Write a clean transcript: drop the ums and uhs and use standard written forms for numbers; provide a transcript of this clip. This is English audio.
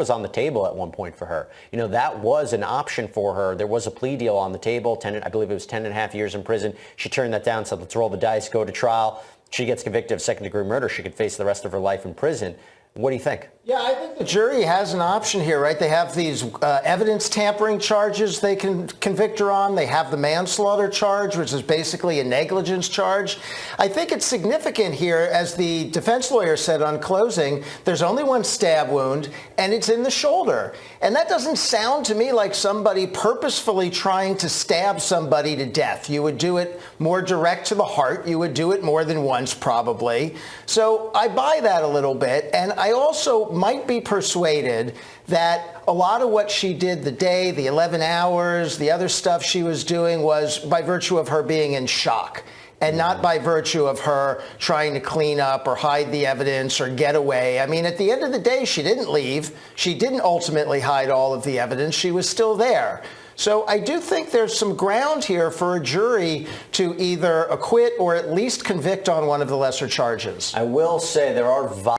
was on the table at one point for her. That was an option for her. There was a plea deal on the table. I believe it was 10 and a half years in prison. She turned that down, said, let's roll the dice, go to trial. She gets convicted of second-degree murder. She could face the rest of her life in prison. What do you think? Yeah, I think the jury has an option here, right? They have these evidence tampering charges they can convict her on. They have the manslaughter charge, which is basically a negligence charge. I think it's significant here, as the defense lawyer said on closing, there's only one stab wound, and it's in the shoulder. And that doesn't sound to me like somebody purposefully trying to stab somebody to death. You would do it more direct to the heart. You would do it more than once, probably. So I buy that a little bit. And I also might be persuaded that a lot of what she did the 11 hours, the other stuff she was doing was by virtue of her being in shock and not by virtue of her trying to clean up or hide the evidence or get away. I mean, at the end of the day, she didn't leave. She didn't ultimately hide all of the evidence. She was still there. So I do think there's some ground here for a jury to either acquit or at least convict on one of the lesser charges. I will say there are